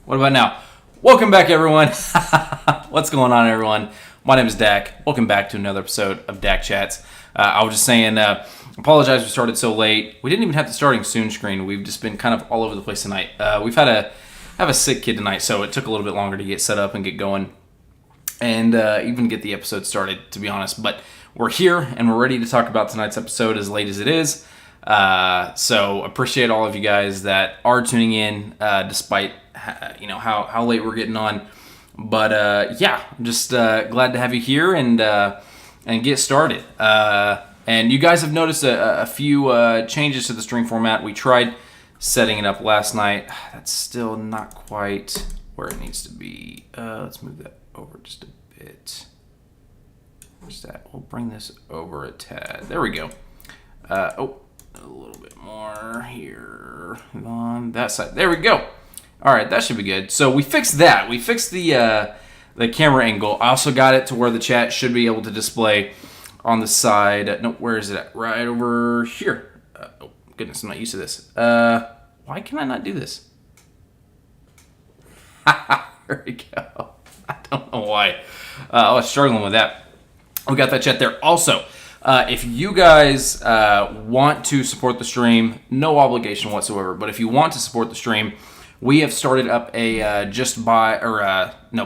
What about now? Welcome back, everyone. What's going on, everyone? My name is Dak. Welcome back to another episode of Dak Chats. I was just saying, apologize we started so late. We didn't even have the starting soon screen. We've just been kind of all over the place tonight. We've had a sick kid tonight, so it took a little bit longer to get set up and get going and even get the episode started, to be honest. But we're here, and we're ready to talk about tonight's episode as late as it is. So appreciate all of you guys that are tuning in, despite how late we're getting on. But I'm just glad to have you here and get started. And you guys have noticed a few changes to the stream format. We tried setting it up last night. That's still not quite where it needs to be. Let's move that over just a bit. Where's that? We'll bring this over a tad. There we go. A little bit more here on that side. There we go. All right, that should be good. So we fixed that. We fixed the camera angle. I also got it to where the chat should be able to display on the side. No, where is it at? Right over here. Oh, goodness, I'm not used to this. Why can I not do this? There we go. I don't know why. I was struggling with that. We got that chat there. Also, if you guys want to support the stream, no obligation whatsoever, but if you want to support the stream, we have started up a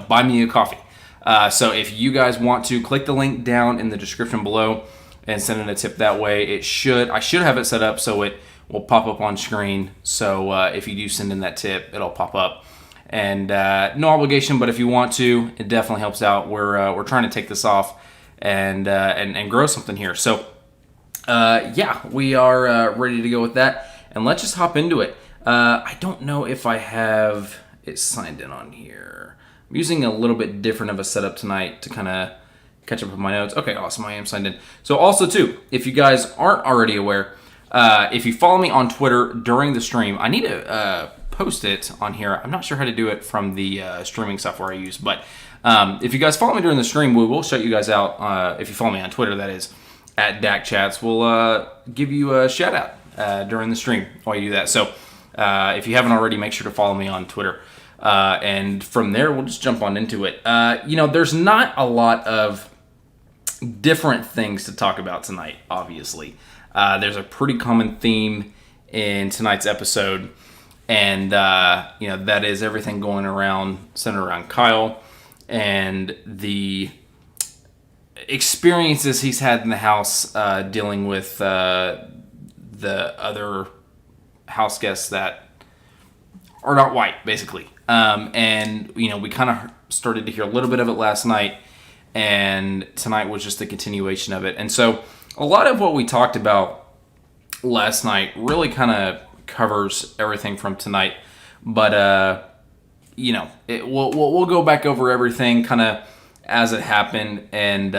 buy me a coffee. So if you guys want to, click the link down in the description below and send in a tip that way. I should have it set up so it will pop up on screen. So if you do send in that tip, it'll pop up. And no obligation, but if you want to, it definitely helps out. We're trying to take this off and grow something here. So we are ready to go with that, and let's just hop into it. I don't know if I have it signed in on here. I'm using a little bit different of a setup tonight to kind of catch up with my notes. Okay, awesome, I am signed in. So also too, if you guys aren't already aware, if you follow me on Twitter during the stream, I need to post it on here. I'm not sure how to do it from the streaming software I use, but if you guys follow me during the stream, we will shout you guys out. If you follow me on Twitter, that is, at Dak Chats, we'll give you a shout out during the stream while you do that. So if you haven't already, make sure to follow me on Twitter. And from there, we'll just jump on into it. There's not a lot of different things to talk about tonight, obviously. There's a pretty common theme in tonight's episode, and that is everything going around, centered around Kyle and the experiences he's had in the house dealing with the other house guests that are not white, basically. We kind of started to hear a little bit of it last night, and tonight was just a continuation of it. And so a lot of what we talked about last night really kind of covers everything from tonight. But we'll go back over everything kind of as it happened, and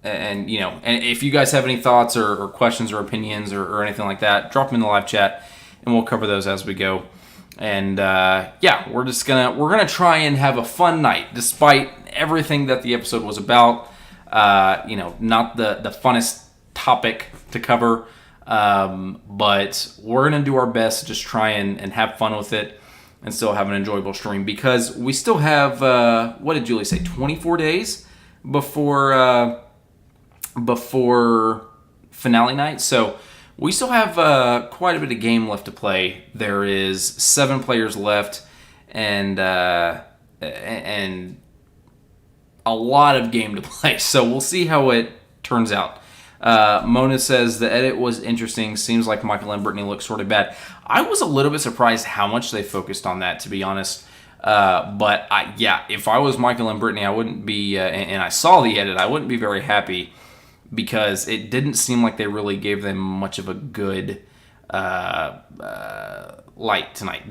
if you guys have any thoughts or questions or opinions or anything like that, drop them in the live chat, and we'll cover those as we go. And we're gonna try and have a fun night, despite everything that the episode was about. Not the funnest topic to cover, but we're gonna do our best to just try and have fun with it and still have an enjoyable stream, because we still have, what did Julie say, 24 days before finale night. So we still have quite a bit of game left to play. There is 7 players left, and a lot of game to play. So we'll see how it turns out. Mona says the edit was interesting. Seems like Michael and Brittany look sort of bad. I was a little bit surprised how much they focused on that, to be honest. But if I was Michael and Brittany, I wouldn't be, and I saw the edit, I wouldn't be very happy, because it didn't seem like they really gave them much of a good light tonight,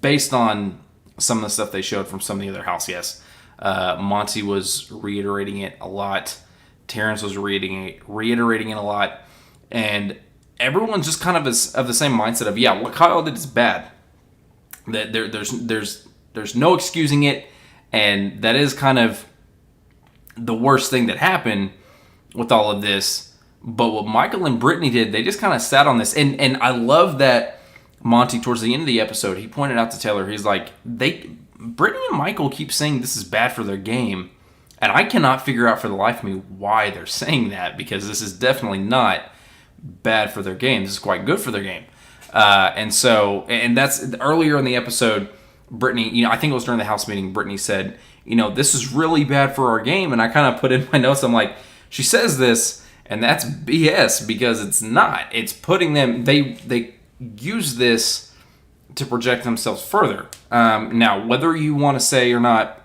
based on some of the stuff they showed from some of the other house guests. Monty was reiterating it a lot. Terrence was reiterating it a lot, and everyone's just kind of of the same mindset of, what Kyle did is bad. That there's no excusing it, and that is kind of the worst thing that happened with all of this. But what Michael and Brittany did, they just kind of sat on this, and I love that Monty, towards the end of the episode, he pointed out to Taylor, he's like, Brittany and Michael keep saying this is bad for their game, and I cannot figure out for the life of me why they're saying that, because this is definitely not bad for their game. This is quite good for their game. And that's earlier in the episode, Brittany, I think it was during the house meeting, Brittany said, this is really bad for our game, and I kind of put in my notes, I'm like, she says this, and that's BS, because it's not. It's putting them, they use this to project themselves further. Now, whether you want to say or not,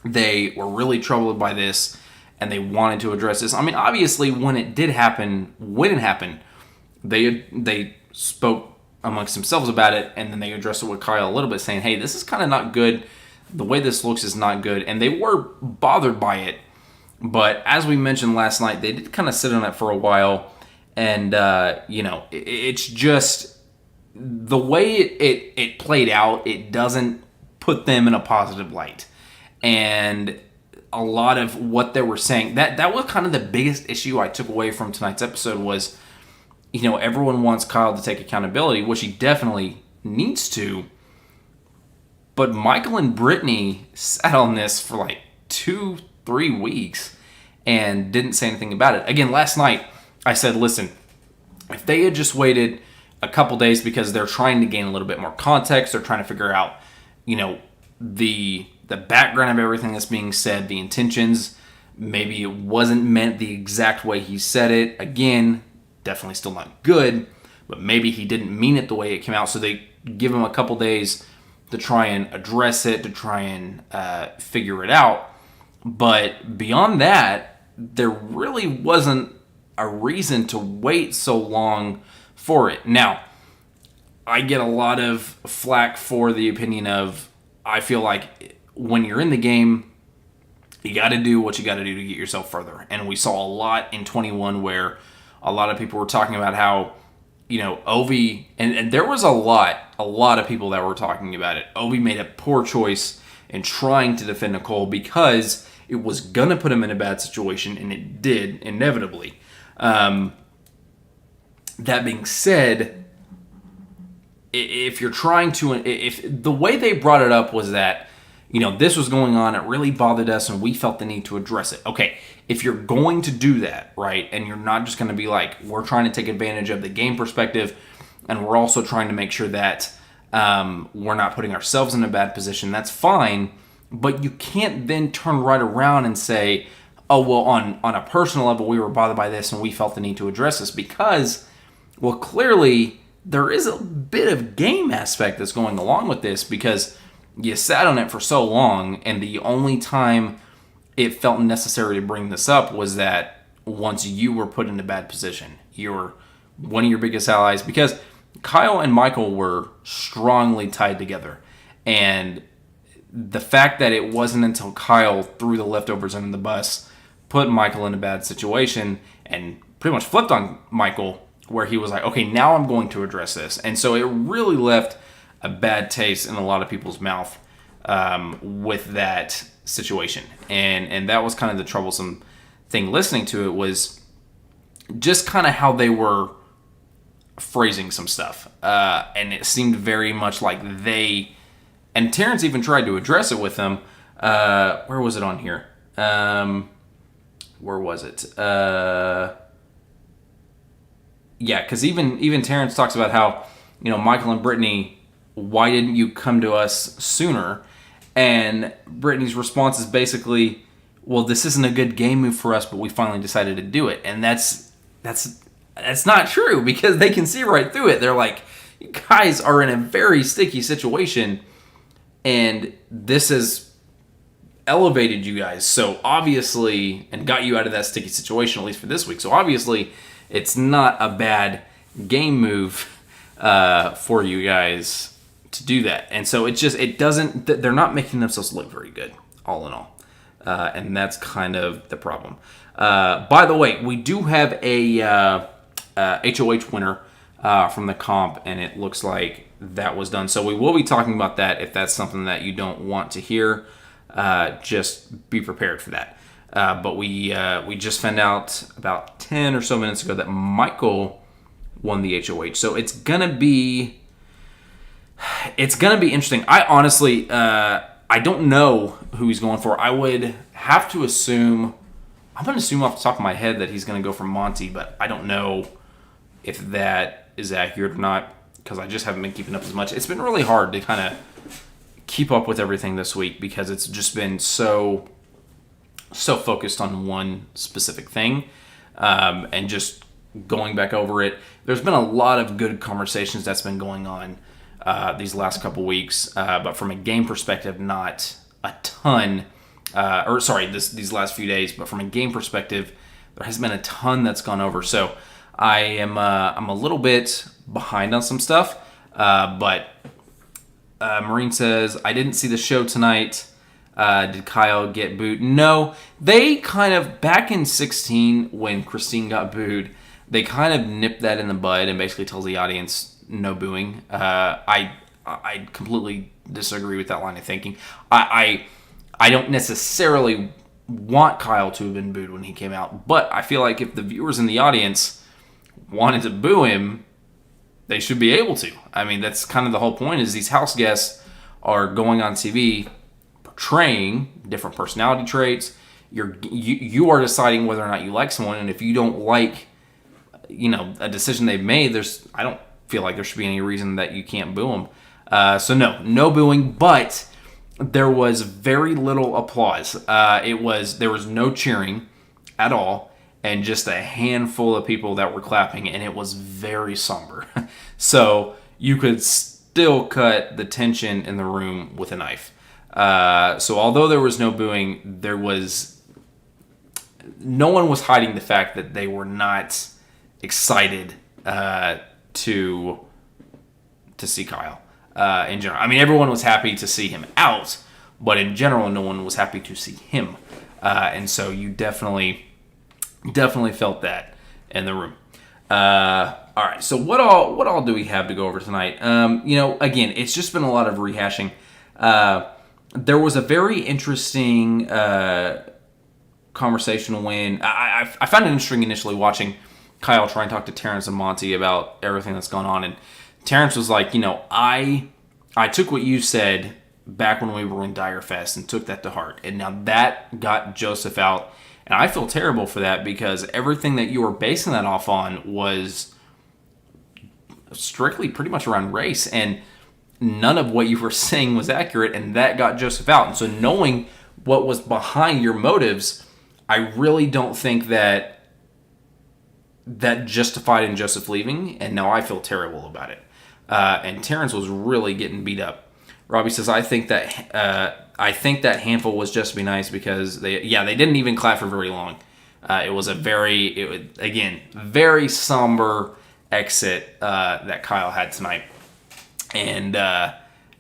they were really troubled by this and they wanted to address this. I mean, obviously, when it happened, they spoke amongst themselves about it, and then they addressed it with Kyle a little bit, saying, hey, this is kind of not good. The way this looks is not good. And they were bothered by it. But as we mentioned last night, they did kind of sit on it for a while. And, it's just the way it played out, it doesn't put them in a positive light. And a lot of what they were saying, that was kind of the biggest issue I took away from tonight's episode was, everyone wants Kyle to take accountability, which he definitely needs to. But Michael and Brittany sat on this for like 2-3 weeks and didn't say anything about it. Again, last night I said, listen, if they had just waited a couple days because they're trying to gain a little bit more context, they're trying to figure out, the background of everything that's being said, the intentions, maybe it wasn't meant the exact way he said it. Again, definitely still not good, but maybe he didn't mean it the way it came out. So they give him a couple days to try and address it, to try and figure it out. But beyond that, there really wasn't a reason to wait so long for it. Now, I get a lot of flack for the opinion of, I feel like when you're in the game, you got to do what you got to do to get yourself further. And we saw a lot in 21 where a lot of people were talking about how, Ovi, and there was a lot of people that were talking about it. Ovi made a poor choice in trying to defend Nicole because it was going to put him in a bad situation, and it did, inevitably. That being said, if you're trying to, if the way they brought it up was that, this was going on, it really bothered us, and we felt the need to address it. Okay, if you're going to do that, right, and you're not just going to be like, we're trying to take advantage of the game perspective, and we're also trying to make sure that we're not putting ourselves in a bad position, that's fine, but you can't then turn right around and say, oh, well, on a personal level, we were bothered by this, and we felt the need to address this, because, well, clearly, there is a bit of game aspect that's going along with this, because you sat on it for so long, and the only time it felt necessary to bring this up was that once you were put in a bad position, you're one of your biggest allies, because Kyle and Michael were strongly tied together. And the fact that it wasn't until Kyle threw the leftovers under the bus, put Michael in a bad situation, and pretty much flipped on Michael, where he was like, okay, now I'm going to address this. And so it really left a bad taste in a lot of people's mouth with that situation. And that was kind of the troublesome thing listening to it, was just kind of how they were phrasing some stuff. And it seemed very much like they, and Terrence even tried to address it with them. Where was it on here? Where was it? Yeah, because even Terrence talks about how, Michael and Brittany, why didn't you come to us sooner? And Brittany's response is basically, well, this isn't a good game move for us, but we finally decided to do it. And that's not true, because they can see right through it. They're like, you guys are in a very sticky situation, and this has elevated you guys so obviously, and got you out of that sticky situation, at least for this week. So obviously, it's not a bad game move for you guys to do that. And so they're not making themselves look very good, all in all. And that's kind of the problem. By the way, we do have a HOH winner from the comp, and it looks like that was done. So we will be talking about that. If that's something that you don't want to hear, just be prepared for that. But we just found out about 10 or so minutes ago that Michael won the HOH. So it's going to be It's going to be interesting. I honestly, I don't know who he's going for. I would have to assume, I'm going to assume off the top of my head that he's going to go for Monty, but I don't know if that is accurate or not because I just haven't been keeping up as much. It's been really hard to kind of keep up with everything this week because it's just been so focused on one specific thing, and just going back over it. There's been a lot of good conversations that's been going on these last couple weeks, but from a game perspective, not a ton. These last few days, but from a game perspective, there has been a ton that's gone over. So I'm a little bit behind on some stuff, but Marine says, I didn't see the show tonight. Did Kyle get booed? No, they kind of, back in 16 when Christine got booed, they kind of nipped that in the bud and basically tells the audience no booing. I completely disagree with that line of thinking. I don't necessarily want Kyle to have been booed when he came out, but I feel like if the viewers in the audience wanted to boo him, they should be able to. I mean, that's kind of the whole point, is these house guests are going on TV portraying different personality traits. You are deciding whether or not you like someone, and if you don't like, a decision they've made, I don't feel like there should be any reason that you can't boo them. So no booing, but there was very little applause. There was no cheering at all, and just a handful of people that were clapping, and it was very somber. So you could still cut the tension in the room with a knife. So although there was no booing, no one was hiding the fact that they were not excited to see Kyle in general. I mean, everyone was happy to see him out, but in general, no one was happy to see him. And so you definitely felt that in the room. All right, so what all do we have to go over tonight? Again, it's just been a lot of rehashing. There was a very interesting conversation when I found it interesting initially watching Kyle try and talk to Terrence and Monty about everything that's gone on, and Terrence was like, I took what you said back when we were in Dire Fest and took that to heart, and now that got Joseph out, and I feel terrible for that because everything that you were basing that off on was strictly pretty much around race, and none of what you were saying was accurate, and that got Joseph out. And so knowing what was behind your motives, I really don't think that justified in Joseph leaving, and now I feel terrible about it. And Terrence was really getting beat up. Robbie says, I think that handful was just to be nice because they didn't even clap for very long. It was very somber exit that Kyle had tonight. And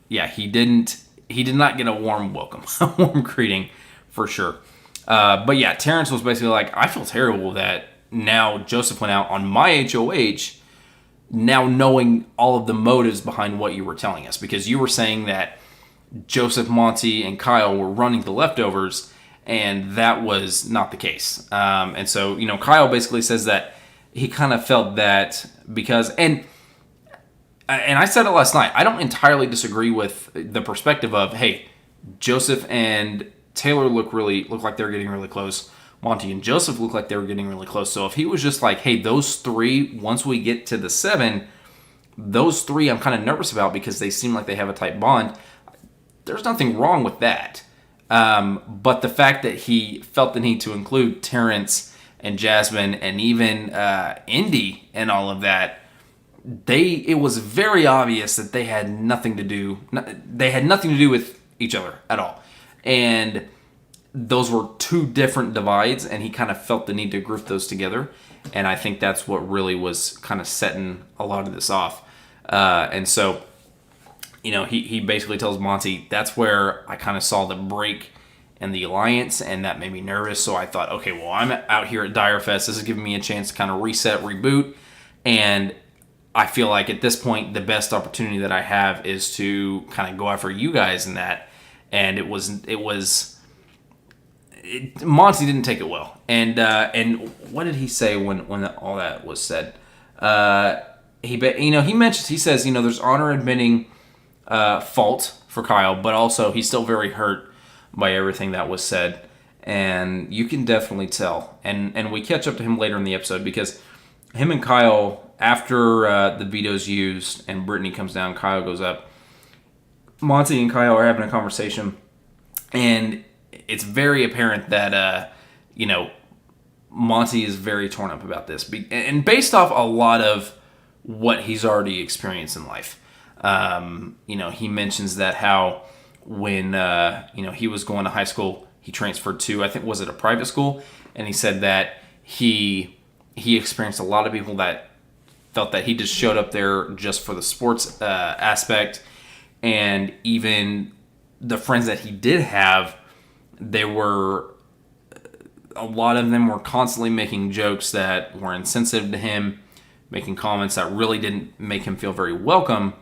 he did not get a warm welcome, a warm greeting for sure. But yeah, Terrence was basically like, I feel terrible that now Joseph went out on my HOH, now knowing all of the motives behind what you were telling us, because you were saying that Joseph, Monty, and Kyle were running the leftovers, and that was not the case. And so, Kyle basically says that he kind of felt that because, and I said it last night, I don't entirely disagree with the perspective of, hey, Joseph and Taylor look like they're getting really close. Monty and Joseph look like they were getting really close. So if he was just like, hey, those three, once we get to the 7, those three I'm kind of nervous about because they seem like they have a tight bond, there's nothing wrong with that. But the fact that he felt the need to include Terrence and Jasmine and even Indy and all of that, it was very obvious that they had nothing to do with each other at all. And those were two different divides, and he kind of felt the need to group those together. And I think that's what really was kind of setting a lot of this off. And so, he basically tells Monty, that's where I kind of saw the break in the alliance, and that made me nervous. So I thought, okay, well, I'm out here at Dire Fest. This is giving me a chance to kind of reset, reboot. And I feel like at this point, the best opportunity that I have is to kind of go after you guys in that. And Monty didn't take it well. And what did he say when all that was said? He says, there's honor admitting fault for Kyle, but also he's still very hurt by everything that was said. And you can definitely tell. And we catch up to him later in the episode because him and Kyle, after the veto's used and Brittany comes down, Kyle goes up. Monty and Kyle are having a conversation, and it's very apparent that, Monty is very torn up about this. And based off a lot of what he's already experienced in life. He mentions that how when, he was going to high school, he transferred to, I think, was it a private school? And he said that he experienced a lot of people that felt that he just showed up there just for the sports aspect. And even the friends that he did have, a lot of them were constantly making jokes that were insensitive to him, making comments that really didn't make him feel very welcome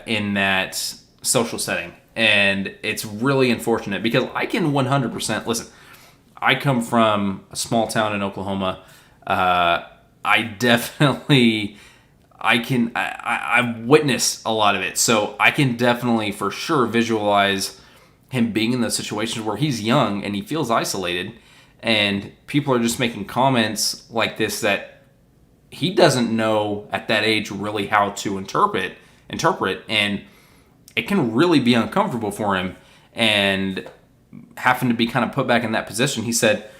in that social setting. And it's really unfortunate because I can 100% listen. I come from a small town in Oklahoma. I've witnessed a lot of it. So I can definitely for sure visualize him being in those situations where he's young and he feels isolated and people are just making comments like this that he doesn't know at that age really how to interpret, and it can really be uncomfortable for him and having to be kind of put back in that position. He said,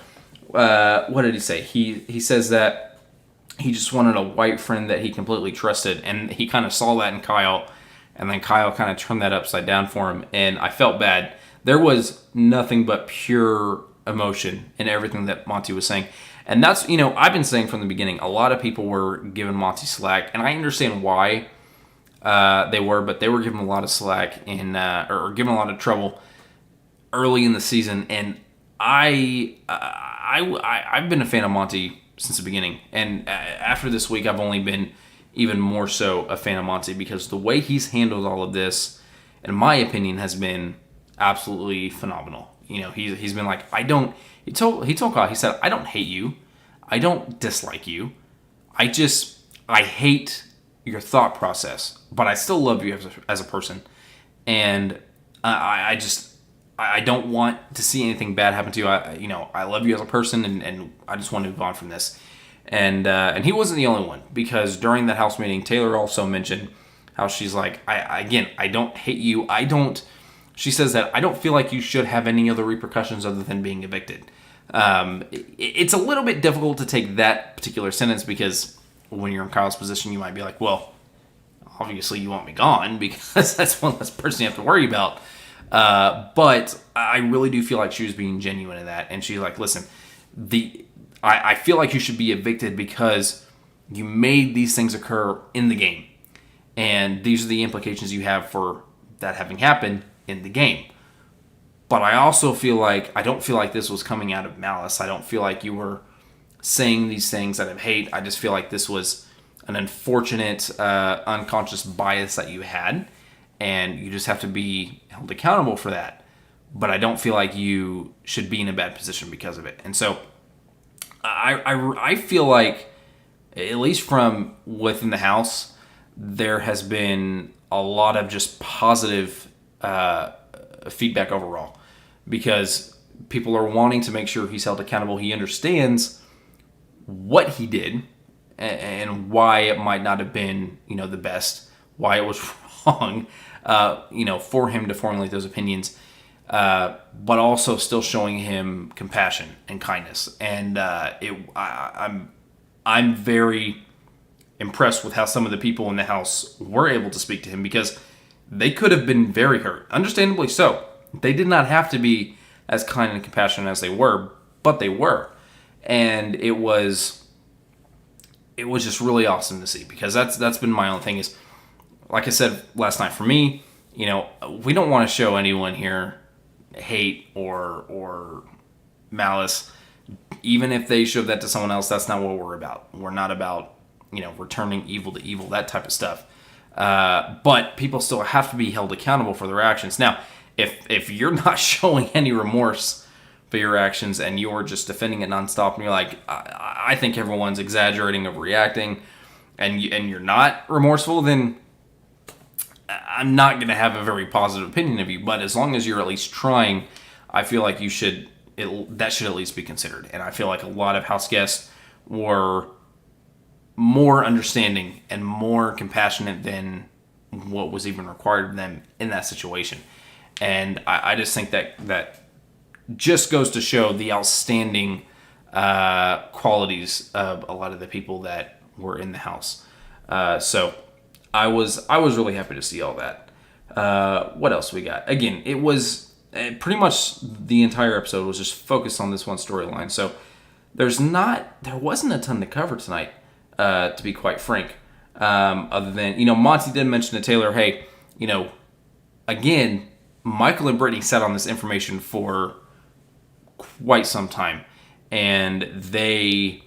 what did he say? He says that he just wanted a white friend that he completely trusted, and he kind of saw that in Kyle, and then Kyle kind of turned that upside down for him, and I felt bad. There was nothing but pure emotion in everything that Monty was saying. And that's, I've been saying from the beginning, a lot of people were giving Monty slack, and I understand why they were, but they were giving a lot of slack or giving a lot of trouble early in the season. And I've been a fan of Monty since the beginning, and after this week, I've only been even more so a fan of Monty because the way he's handled all of this, in my opinion, has been absolutely phenomenal. He's been like, he told Kyle, he said, I don't hate you. I don't dislike you. I hate your thought process, but I still love you as a person. And I don't want to see anything bad happen to you. I love you as a person, and I just want to move on from this. And he wasn't the only one, because during that house meeting, Taylor also mentioned how she's like, I don't hate you. She says that I don't feel like you should have any other repercussions other than being evicted. It's a little bit difficult to take that particular sentence because when you're in Kyle's position, you might be like, well, obviously you want me gone because that's one less person you have to worry about. But I really do feel like she was being genuine in that. And she's like, listen, I feel like you should be evicted because you made these things occur in the game. And these are the implications you have for that having happened in the game. But I also I don't feel like this was coming out of malice. I don't feel like you were saying these things out of hate. I just feel like this was an unfortunate unconscious bias that you had, and you just have to be held accountable for that. But I don't feel like you should be in a bad position because of it. And so I feel like, at least from within the house, there has been a lot of just positive feedback overall, because people are wanting to make sure he's held accountable. He understands what he did and why it might not have been, the best, why it was wrong, for him to formulate those opinions, but also still showing him compassion and kindness. And I'm very impressed with how some of the people in the house were able to speak to him, because they could have been very hurt, understandably so. They did not have to be as kind and compassionate as they were, but they were. And it was just really awesome to see, because that's been my own thing is, like I said last night, for me, we don't want to show anyone here hate or malice. Even if they show that to someone else, that's not what we're about. We're not about, returning evil to evil, that type of stuff. But people still have to be held accountable for their actions. Now, if you're not showing any remorse for your actions and you're just defending it nonstop, and you're like, I think everyone's exaggerating, overreacting, and you're not remorseful, then I'm not going to have a very positive opinion of you. But as long as you're at least trying, I feel like that should at least be considered. And I feel like a lot of house guests were more understanding and more compassionate than what was even required of them in that situation. And I just think that just goes to show the outstanding qualities of a lot of the people that were in the house. So I was really happy to see all that. What else we got? Again, it was pretty much the entire episode was just focused on this one storyline. So there wasn't a ton to cover tonight, to be quite frank. Other than, Monty did mention to Taylor, hey, again, Michael and Brittany sat on this information for quite some time, and they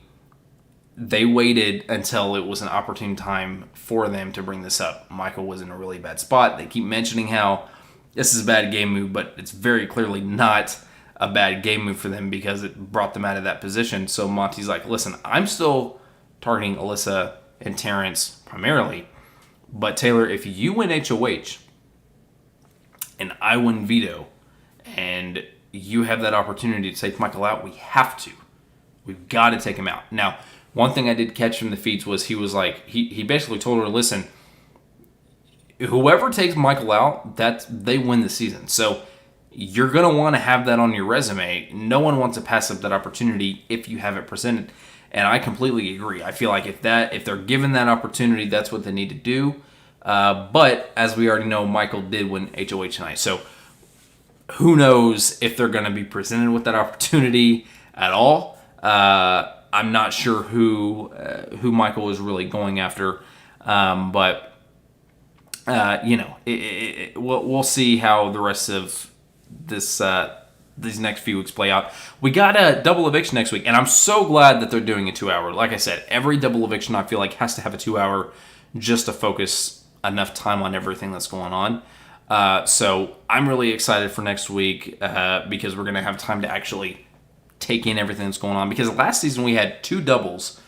waited until it was an opportune time for them to bring this up. Michael was in a really bad spot. They keep mentioning how this is a bad game move, but it's very clearly not a bad game move for them because it brought them out of that position. So Monty's like, listen, I'm still targeting Alyssa and Terrence primarily, but Taylor, if you win HOH and I win veto and you have that opportunity to take Michael out, we've got to take him out. Now, one thing I did catch from the feeds was he was like, he basically told her, listen, whoever takes Michael out, they win the season. So you're going to want to have that on your resume. No one wants to pass up that opportunity if you have it presented. And I completely agree. I feel like if they're given that opportunity, that's what they need to do. But as we already know, Michael did win HOH tonight. So who knows if they're going to be presented with that opportunity at all. I'm not sure who Michael is really going after. But we'll see how the rest of these next few weeks play out. We got a double eviction next week, and I'm so glad that they're doing a 2-hour. Like I said, every double eviction I feel like has to have a 2-hour just to focus enough time on everything that's going on. So I'm really excited for next week because we're going to have time to actually take in everything that's going on. Because last season we had 2 doubles.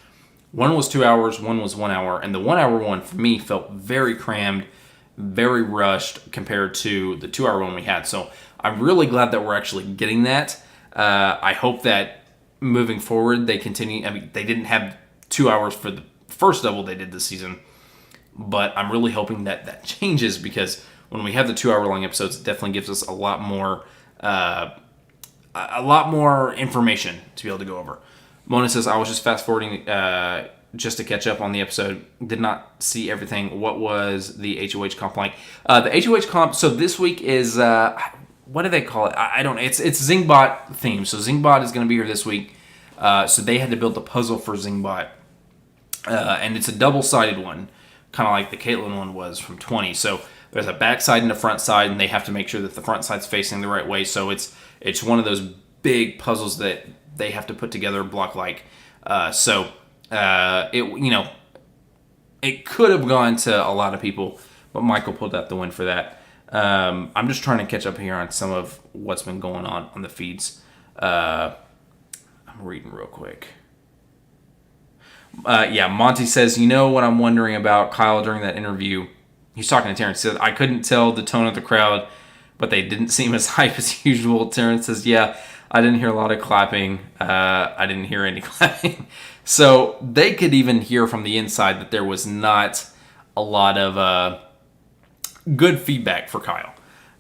One was 2 hours, one was 1 hour, and the 1 hour one for me felt very crammed, very rushed compared to the 2 hour one we had. So I'm really glad that we're actually getting that. I hope that moving forward they continue. I mean, they didn't have 2 hours for the first double they did this season, but I'm really hoping that changes because when we have the 2 hour long episodes, it definitely gives us a lot more information to be able to go over. Mona says, I was just fast forwarding just to catch up on the episode. Did not see everything. What was the HOH comp like? The HOH comp, so this week is, what do they call it? I don't know. It's Zingbot themed. So Zingbot is going to be here this week. So they had to build a puzzle for Zingbot. And it's a double-sided one, kind of like the Caitlyn one was from 20. So there's a back side and a front side, and they have to make sure that the front side's facing the right way. So it's one of those big puzzles that they have to put together block-like. It could have gone to a lot of people, but Michael pulled out the win for that. I'm just trying to catch up here on some of what's been going on the feeds. I'm reading real quick. Monty says, what I'm wondering about Kyle during that interview. He's talking to Terrence. He says, I couldn't tell the tone of the crowd, but they didn't seem as hype as usual. Terrence says, I didn't hear a lot of clapping. I didn't hear any clapping. So they could even hear from the inside that there was not a lot of good feedback for Kyle.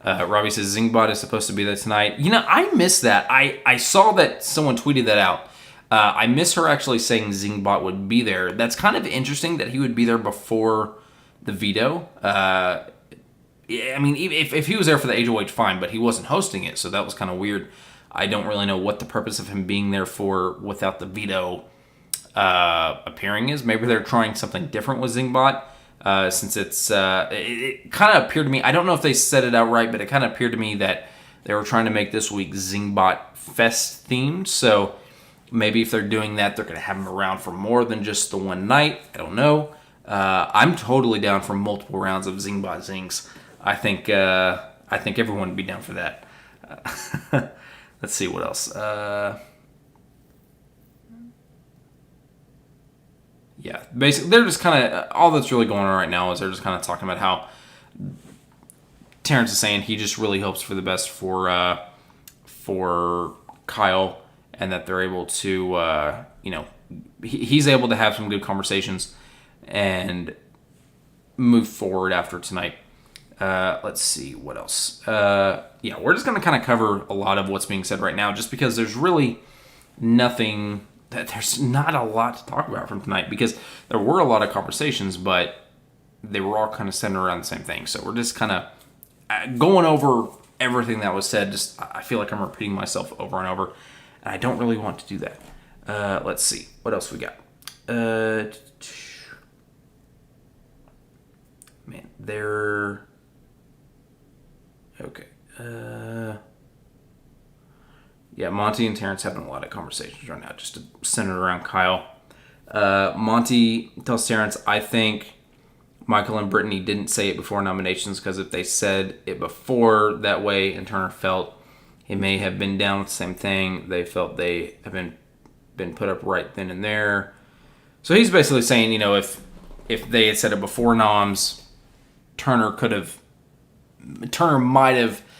Robbie says, Zingbot is supposed to be there tonight. I missed that. I saw that someone tweeted that out. I miss her actually saying Zingbot would be there. That's kind of interesting that he would be there before the veto. If he was there for the HOH, fine, but he wasn't hosting it, so that was kind of weird. I don't really know what the purpose of him being there for without the veto appearing is. Maybe they're trying something different with Zingbot, since it kind of appeared to me, I don't know if they said it outright, but it kind of appeared to me that they were trying to make this week Zingbot Fest themed, so maybe if they're doing that, they're going to have him around for more than just the one night. I don't know. I'm totally down for multiple rounds of Zingbot Zings. I think everyone would be down for that. Let's see what else. Basically, they're just kind of, all that's really going on right now is they're just kind of talking about how Terrence is saying he just really hopes for the best for Kyle, and that they're able to, he's able to have some good conversations and move forward after tonight. Let's see what else. We're just going to kind of cover a lot of what's being said right now, just because there's really there's not a lot to talk about from tonight, because there were a lot of conversations, but they were all kind of centered around the same thing. So we're just kind of going over everything that was said. Just, I feel like I'm repeating myself over and over, and I don't really want to do that. Let's see what else we got. Man, they're okay. Monty and Terrence having a lot of conversations right now, just centered around Kyle. Monty tells Terrence, I think Michael and Brittany didn't say it before nominations, because if they said it before that way and Turner felt he may have been down with the same thing, they felt they have been put up right then and there. So he's basically saying, if they had said it before noms,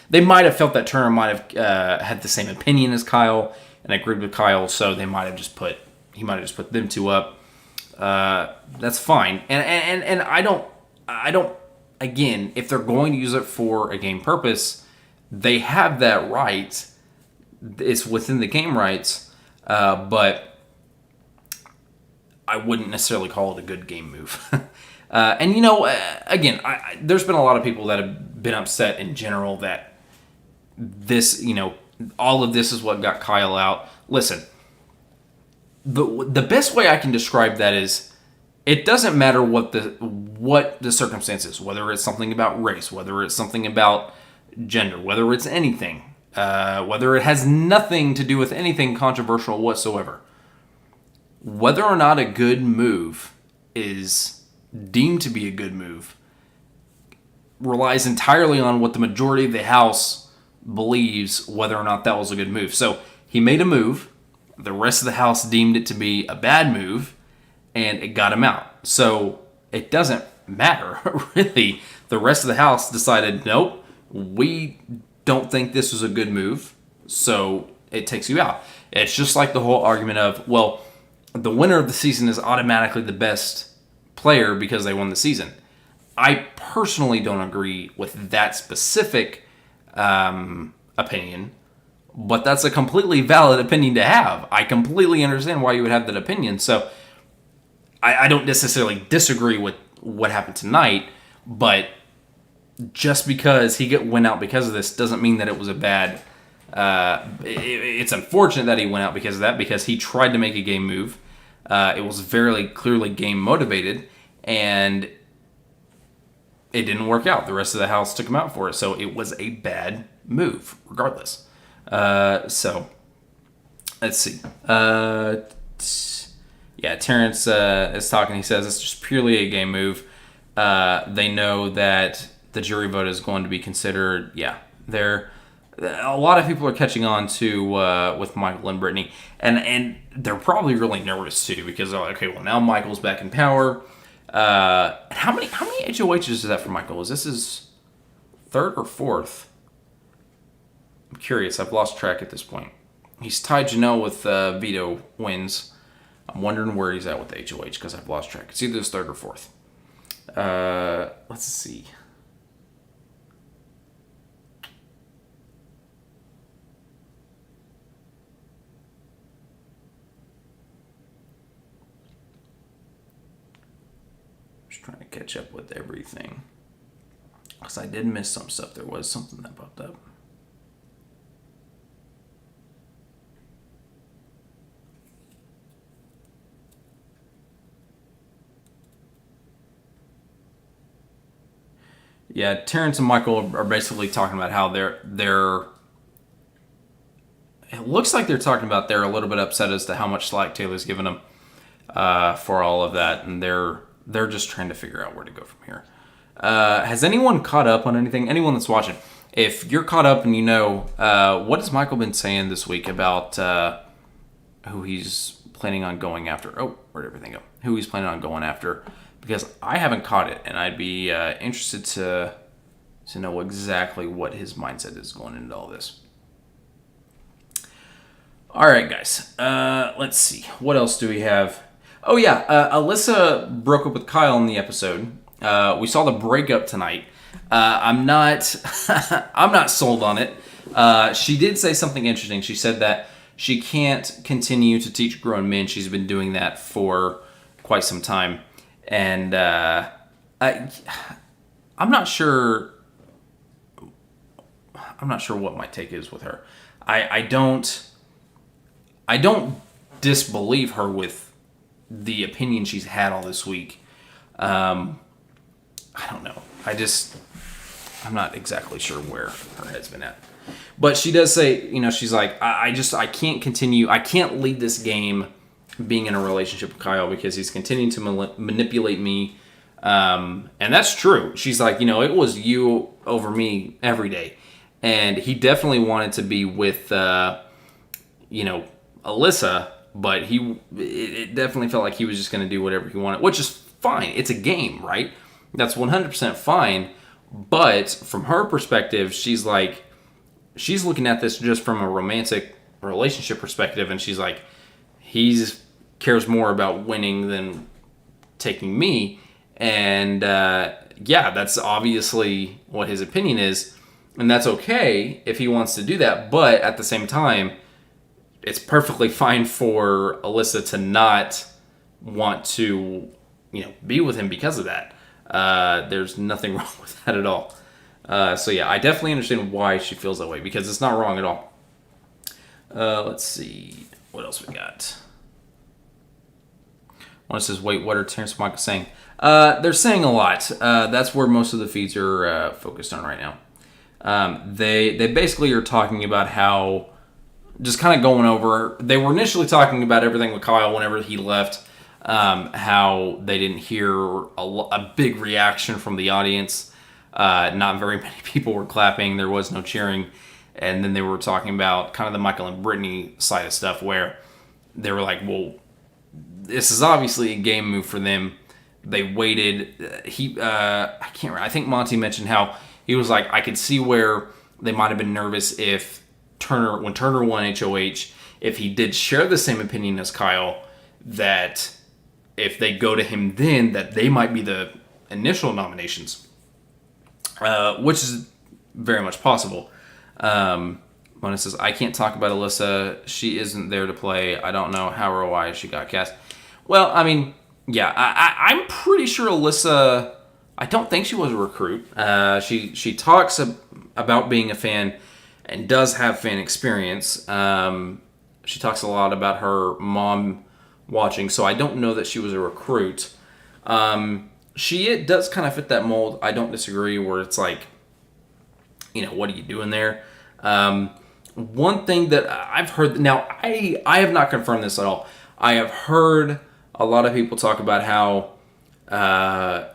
they might have felt that Turner might have had the same opinion as Kyle and agreed with Kyle, so he might have just put them two up. That's fine, and I don't. Again, if they're going to use it for a game purpose, they have that right. It's within the game rights, but I wouldn't necessarily call it a good game move. Again, there's been a lot of people that have been upset in general that this, all of this is what got Kyle out. Listen, the best way I can describe that is, it doesn't matter what the circumstances, whether it's something about race, whether it's something about gender, whether it's anything, whether it has nothing to do with anything controversial whatsoever. Whether or not a good move is deemed to be a good move relies entirely on what the majority of the House believes, whether or not that was a good move. So he made a move, the rest of the House deemed it to be a bad move, and it got him out. So it doesn't matter, really. The rest of the House decided, nope, we don't think this was a good move, so it takes you out. It's just like the whole argument of, well, the winner of the season is automatically the best player because they won the season. I personally don't agree with that specific opinion, but that's a completely valid opinion to have. I completely understand why you would have that opinion. So I don't necessarily disagree with what happened tonight, but just because he went out because of this doesn't mean that it was a bad. It's unfortunate that he went out because of that, because he tried to make a game move. It was very clearly game motivated, and it didn't work out. The rest of the House took him out for it, so it was a bad move, regardless. So let's see. Terrence is talking. He says it's just purely a game move. They know that the jury vote is going to be considered. Yeah, a lot of people are catching on to with Michael and Brittany, and they're probably really nervous too, because they're like, okay, well, now Michael's back in power. How many HOHs is that for Michael? Is this his third or fourth? I'm curious. I've lost track at this point. He's tied Janelle with veto wins. I'm wondering where he's at with the HOH, because I've lost track. It's either his third or fourth. Let's see. Just trying to catch up with everything, because I did miss some stuff. There was something that popped up. Yeah, Terrence and Michael are basically talking about how they're. It looks like they're talking about they're a little bit upset as to how much slack Taylor's given them for all of that, and they're just trying to figure out where to go from here. Has anyone caught up on anything? Anyone that's watching, if you're caught up and you know, what has Michael been saying this week about who he's planning on going after? Oh, where'd everything go? Who he's planning on going after? Because I haven't caught it, and I'd be interested to to know exactly what his mindset is going into all this. All right, guys. Let's see. What else do we have? Oh, yeah. Alyssa broke up with Kyle in the episode. We saw the breakup tonight. I'm not I'm not sold on it. She did say something interesting. She said that she can't continue to teach grown men. She's been doing that for quite some time. And I'm not sure what my take is with her. I don't disbelieve her with the opinion she's had all this week. I don't know. I'm not exactly sure where her head's been at. But she does say, she's like, I can't continue. I can't lead this game being in a relationship with Kyle because he's continuing to manipulate me. And that's true. She's like, it was you over me every day. And he definitely wanted to be with, Alyssa, but it definitely felt like he was just going to do whatever he wanted, which is fine. It's a game, right? That's 100% fine. But from her perspective, she's looking at this just from a romantic relationship perspective, and she's like, he cares more about winning than taking me. And that's obviously what his opinion is, and that's okay if he wants to do that. But at the same time, it's perfectly fine for Alyssa to not want to, be with him because of that. There's nothing wrong with that at all. So yeah, I definitely understand why she feels that way because it's not wrong at all. Let's see. What else we got? One says, wait, what are Terrence and Michael saying? They're saying a lot. That's where most of the feeds are focused on right now. They basically are talking about how, just kind of going over, they were initially talking about everything with Kyle whenever he left, how they didn't hear a big reaction from the audience. Not very many people were clapping. There was no cheering. And then they were talking about kind of the Michael and Brittany side of stuff where they were like, well, this is obviously a game move for them. They waited. I can't remember. I think Monty mentioned how he was like, I could see where they might have been nervous if when Turner won HOH, if he did share the same opinion as Kyle, that if they go to him then, that they might be the initial nominations, which is very much possible. Mona says, I can't talk about Alyssa. She isn't there to play. I don't know how or why she got cast. Well, I mean, yeah, I'm pretty sure Alyssa, I don't think she was a recruit. She talks about being a fan and does have fan experience. She talks a lot about her mom watching, so I don't know that she was a recruit. She does kind of fit that mold. I don't disagree where it's like, what are you doing there? One thing that I've heard, now I have not confirmed this at all. I have heard a lot of people talk about how a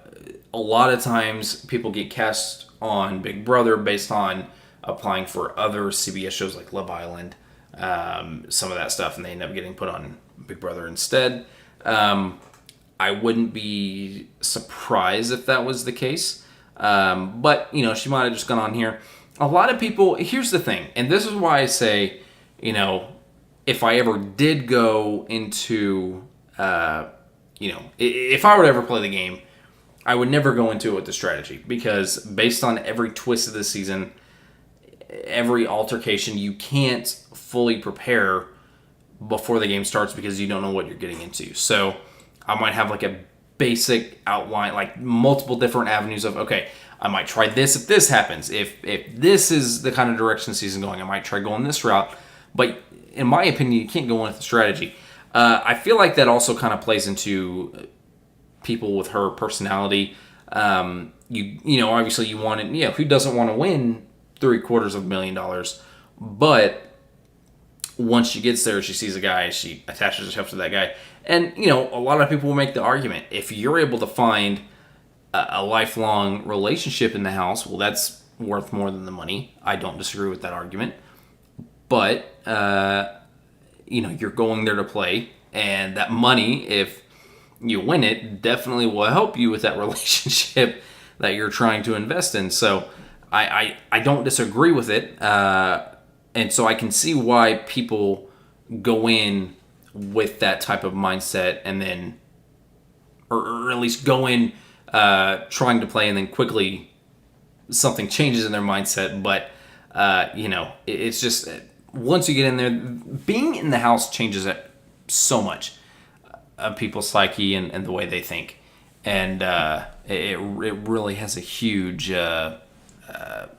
lot of times people get cast on Big Brother based on applying for other CBS shows like Love Island, some of that stuff, and they end up getting put on Big Brother instead. I wouldn't be surprised if that was the case. But, she might have just gone on here. A lot of people, here's the thing, and this is why I say, if I ever did go into, if I were to ever play the game, I would never go into it with the strategy, because based on every twist of the season, every altercation, you can't fully prepare before the game starts because you don't know what you're getting into. So I might have like a basic outline, like multiple different avenues of, okay, I might try this if this happens. If this is the kind of direction the season's going, I might try going this route. But in my opinion, you can't go in with a strategy. I feel like that also kind of plays into people with her personality. Obviously you want it, who doesn't want to win $750,000? But once she gets there, she sees a guy, she attaches herself to that guy. And, a lot of people will make the argument, if you're able to find a lifelong relationship in the house, well, that's worth more than the money. I don't disagree with that argument. But, you're going there to play, and that money, if you win it, definitely will help you with that relationship that you're trying to invest in. So I don't disagree with it, and so I can see why people go in with that type of mindset, and then, or at least go in trying to play, and then quickly something changes in their mindset. But it's just once you get in there, being in the house changes it so much of people's psyche and the way they think, and it really has a huge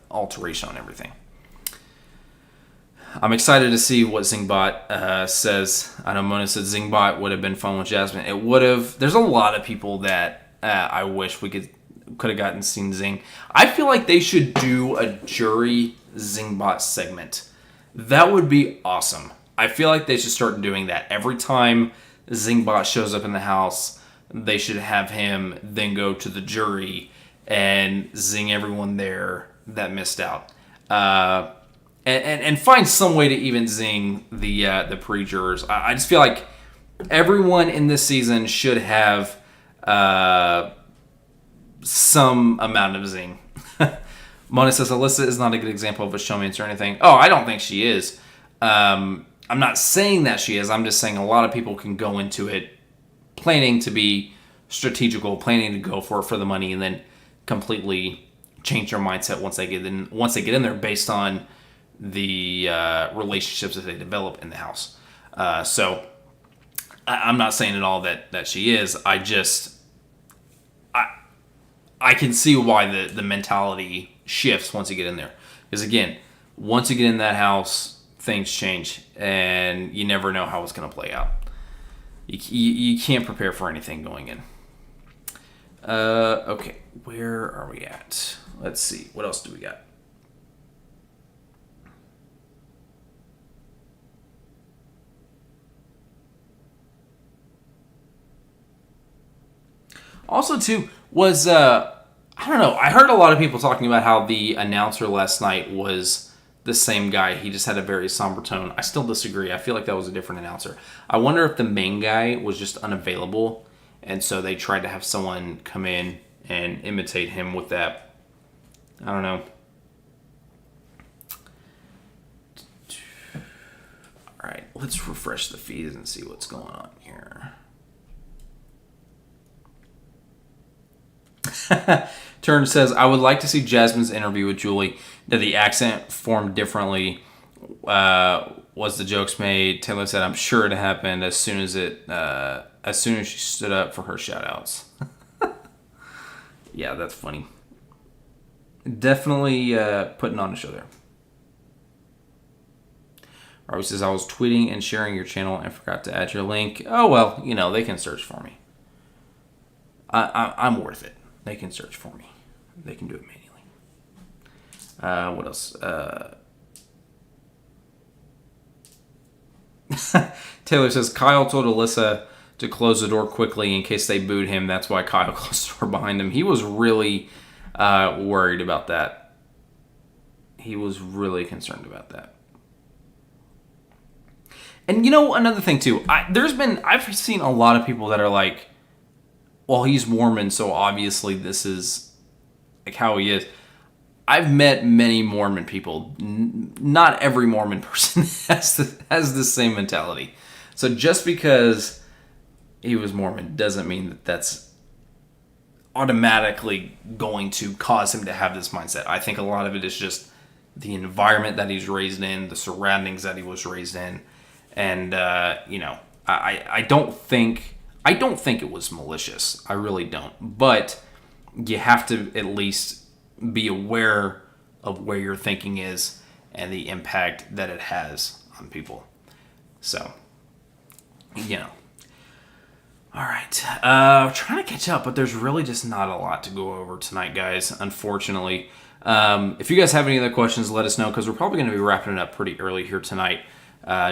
alteration on everything. I'm excited to see what Zingbot says. I know Mona said Zingbot would have been fun with Jasmine. It would have. There's a lot of people that I wish we could have gotten seen Zing. I feel like they should do a jury Zingbot segment. That would be awesome. I feel like they should start doing that. Every time Zingbot shows up in the house, they should have him then go to the jury and zing everyone there that missed out. And find some way to even zing the pre-jurors. I just feel like everyone in this season should have some amount of zing. Mona says Alyssa is not a good example of a showmance or anything. Oh, I don't think she is. I'm not saying that she is. I'm just saying a lot of people can go into it planning to be strategical, planning to go for the money, and then completely change their mindset once they get in there based on the relationships that they develop in the house. So I'm not saying at all that she is. I can see why the mentality shifts once you get in there. Because again, once you get in that house, things change, and you never know how it's going to play out. You can't prepare for anything going in. Okay, where are we at? Let's see. What else do we got? Also, too, was, I don't know, I heard a lot of people talking about how the announcer last night was the same guy. He just had a very somber tone. I still disagree. I feel like that was a different announcer. I wonder if the main guy was just unavailable, and so they tried to have someone come in and imitate him with that. I don't know. All right, let's refresh the feeds and see what's going on here. Turn says, I would like to see Jasmine's interview with Julie. Did the accent form differently? Was the jokes made? Taylor said, I'm sure it happened as soon as she stood up for her shout outs. Yeah, that's funny. Definitely putting on a show there. Robbie says, I was tweeting and sharing your channel and forgot to add your link. Oh, well, they can search for me. I'm worth it. They can search for me. They can do it manually. What else? Taylor says, Kyle told Alyssa to close the door quickly in case they booed him. That's why Kyle closed the door behind him. He was really worried about that. He was really concerned about that. And another thing too, I've seen a lot of people that are like, well, he's Mormon, so obviously this is like how he is. I've met many Mormon people. Not every Mormon person has the same mentality. So just because he was Mormon doesn't mean that that's automatically going to cause him to have this mindset. I think a lot of it is just the environment that he's raised in, the surroundings that he was raised in, and I don't think it was malicious. I really don't. But you have to at least be aware of where your thinking is and the impact that it has on people. So, All right. Trying to catch up, but there's really just not a lot to go over tonight, guys, unfortunately. If you guys have any other questions, let us know, because we're probably going to be wrapping it up pretty early here tonight,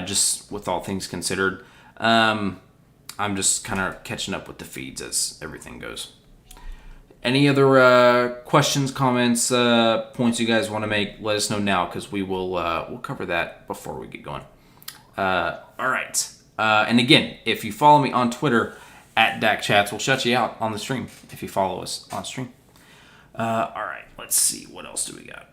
just with all things considered. I'm just kind of catching up with the feeds as everything goes. Any other questions, comments, points you guys want to make, let us know now, because we'll cover that before we get going. All right. And again, if you follow me on Twitter, @DakChats, we'll shut you out on the stream if you follow us on stream. All right, let's see. What else do we got?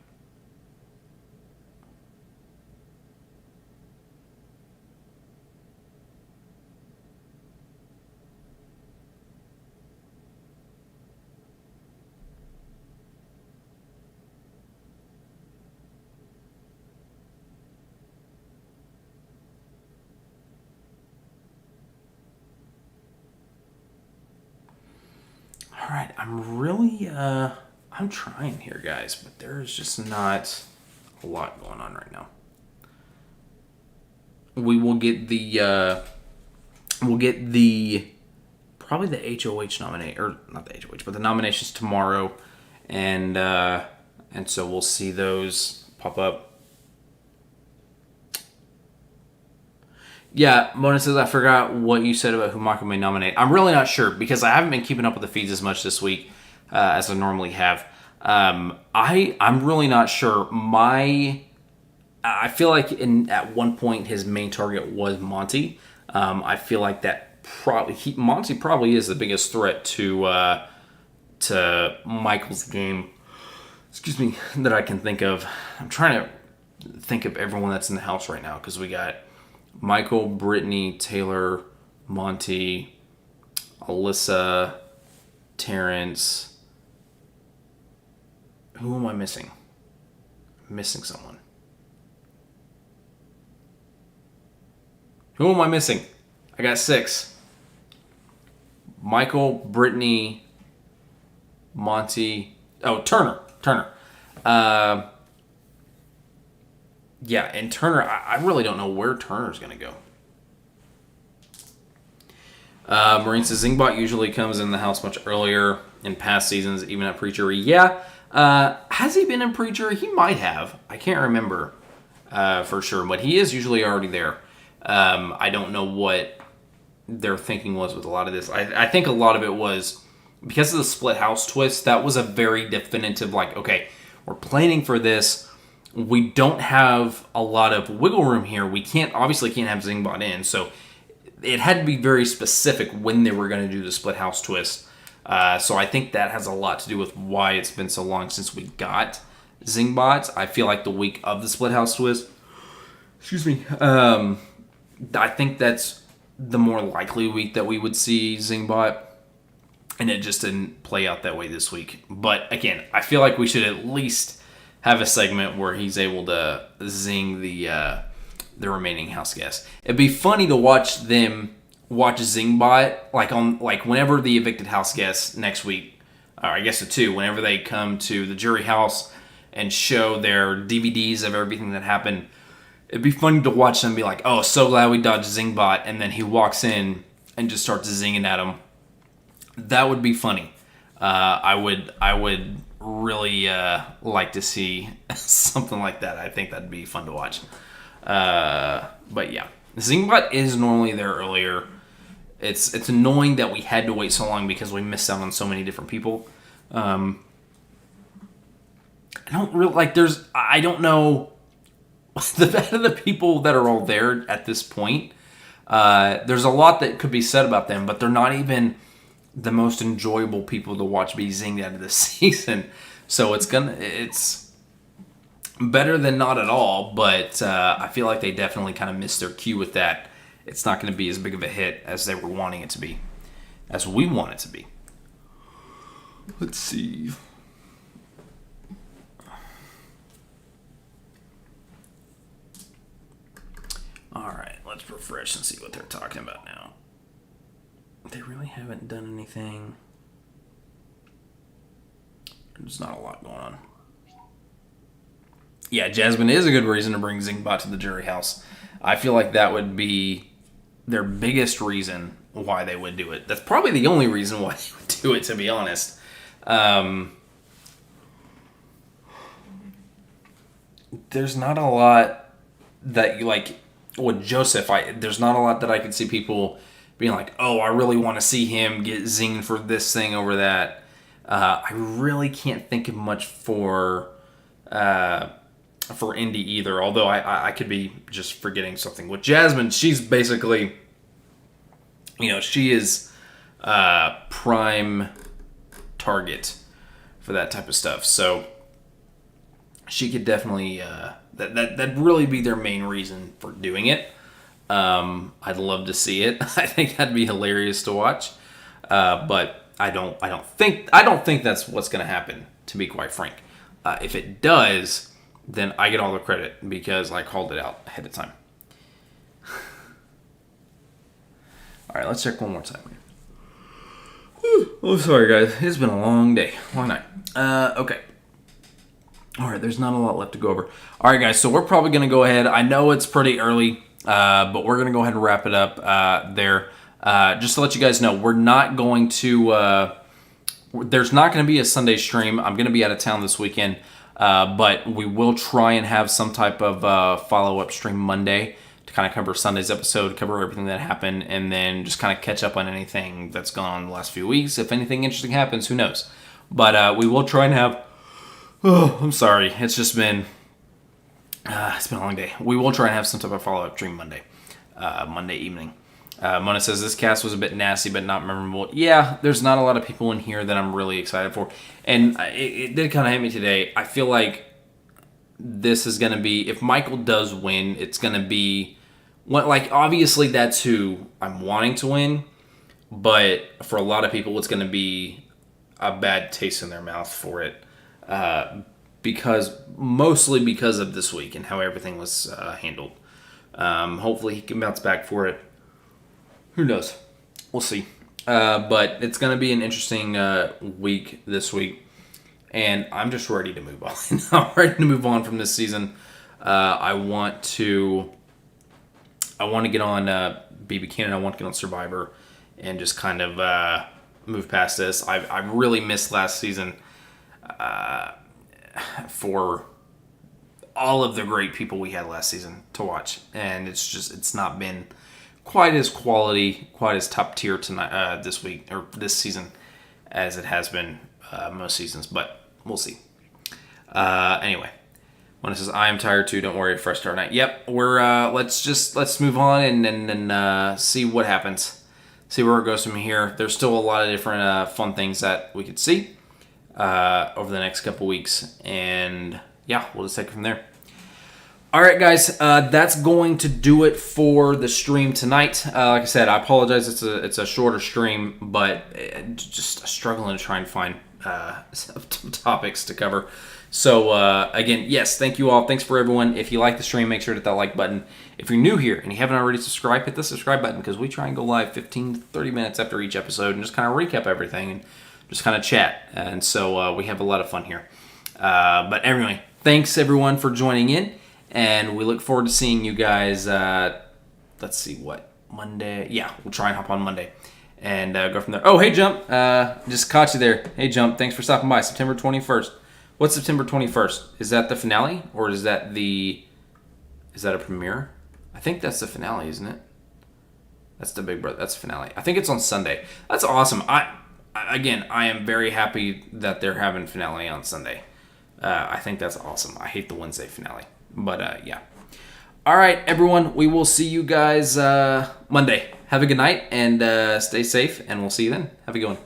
All right, I'm trying here, guys, but there's just not a lot going on right now. We will get probably the HOH nominate, or not the HOH, but the nominations tomorrow, and so we'll see those pop up. Yeah, Mona says, I forgot what you said about who Michael may nominate. I'm really not sure because I haven't been keeping up with the feeds as much this week as I normally have. I'm really not sure. I feel like at one point his main target was Monty. I feel like that Monty probably is the biggest threat to Michael's game. Excuse me, that I can think of. I'm trying to think of everyone that's in the house right now because we got Michael, Brittany, Taylor, Monty, Alyssa, Terrence. Who am I missing? I'm missing someone. Who am I missing? I got 6. Michael, Brittany, Monty. Oh, Turner. Yeah, and Turner, I really don't know where Turner's going to go. Marine says, Zingbot usually comes in the house much earlier in past seasons, even at Preacher. Yeah. Has he been in Preacher? He might have. I can't remember for sure, but he is usually already there. I don't know what their thinking was with a lot of this. I think a lot of it was because of the split house twist. That was a very definitive, like, okay, we're planning for this. We don't have a lot of wiggle room here. We obviously can't have Zingbot in, so it had to be very specific when they were going to do the split house twist. So I think that has a lot to do with why it's been so long since we got Zingbot. I feel like the week of the split house twist, excuse me, I think that's the more likely week that we would see Zingbot, and it just didn't play out that way this week. But again, I feel like we should at least have a segment where he's able to zing the remaining house guests. It'd be funny to watch Zingbot like whenever the evicted house guests next week, or I guess the 2, whenever they come to the jury house and show their DVDs of everything that happened. It'd be funny to watch them be like, "Oh, so glad we dodged Zingbot," and then he walks in and just starts zinging at him. That would be funny. I would really like to see something like that. I think that'd be fun to watch. But yeah, Zingbot is normally there earlier. It's annoying that we had to wait so long because we missed out on so many different people. I don't really I don't know the people that are all there at this point. There's a lot that could be said about them, but they're not even the most enjoyable people to watch be zinged out of this season. So it's better than not at all, but I feel like they definitely kind of missed their cue with that. It's not going to be as big of a hit as they were wanting it to be, as we want it to be. Let's see. All right, let's refresh and see what they're talking about now. They really haven't done anything. There's not a lot going on. Yeah, Jasmine is a good reason to bring Zingbot to the jury house. I feel like that would be their biggest reason why they would do it. That's probably the only reason why they would do it, to be honest. There's not a lot that you like with Joseph. There's not a lot that I could see people being like, oh, I really want to see him get zinged for this thing over that. I really can't think of much for Indy either, although I could be just forgetting something. With Jasmine, she's basically, she is prime target for that type of stuff. So she could definitely that'd really be their main reason for doing it. I'd love to see it. I think that'd be hilarious to watch. But I don't think that's what's going to happen, to be quite frank. If it does, then I get all the credit because I called it out ahead of time. All right, let's check one more time. Oh, sorry guys, it's been a long day, long night. Okay. All right, there's not a lot left to go over. All right, guys, so we're probably going to go ahead. I know it's pretty early, but we're going to go ahead and wrap it up there. Just to let you guys know, we're not going to... there's not going to be a Sunday stream. I'm going to be out of town this weekend, but we will try and have some type of follow-up stream Monday to kind of cover Sunday's episode, cover everything that happened, and then just kind of catch up on anything that's gone on the last few weeks. If anything interesting happens, who knows? But we will try and have... Oh, I'm sorry. It's just been... it's been a long day. We will try and have some type of follow-up stream Monday evening. Mona says, this cast was a bit nasty, but not memorable. Yeah, there's not a lot of people in here that I'm really excited for. And it did kind of hit me today. I feel like this is going to be... If Michael does win, it's going to be... Like, obviously, that's who I'm wanting to win. But for a lot of people, it's going to be a bad taste in their mouth for it. Mostly because of this week and how everything was handled. Hopefully, he can bounce back for it. Who knows? We'll see. But it's going to be an interesting week this week. And I'm just ready to move on. I'm ready to move on from this season. I want to get on BB Cannon. I want to get on Survivor and just kind of move past this. I really missed last season for all of the great people we had last season to watch. And it's not been quite as quality, quite as top tier tonight this week or this season as it has been most seasons, but we'll see. Anyway, one says, I am tired too, don't worry, fresh start night. Yep, we're let's move on and then see what happens. See where it goes from here. There's still a lot of different fun things that we could see over the next couple weeks, and yeah, we'll just take it from there. All right, guys, that's going to do it for the stream tonight. Like I said, I apologize. It's a shorter stream, but just struggling to try and find some topics to cover. So, again, yes, thank you all. Thanks for everyone. If you like the stream, make sure to hit that like button. If you're new here and you haven't already subscribed, hit the subscribe button because we try and go live 15 to 30 minutes after each episode and just kind of recap everything and just kind of chat. And so we have a lot of fun here. But anyway, thanks, everyone, for joining in. And we look forward to seeing you guys, let's see, what, Monday? Yeah, we'll try and hop on Monday and go from there. Oh, hey, Jump. Just caught you there. Hey, Jump, thanks for stopping by. September 21st. What's September 21st? Is that the finale? Or is that a premiere? I think that's the finale, isn't it? That's the Big Brother. That's the finale. I think it's on Sunday. That's awesome. I am very happy that they're having finale on Sunday. I think that's awesome. I hate the Wednesday finale. But, yeah. All right, everyone. We will see you guys Monday. Have a good night and stay safe, and we'll see you then. Have a good one.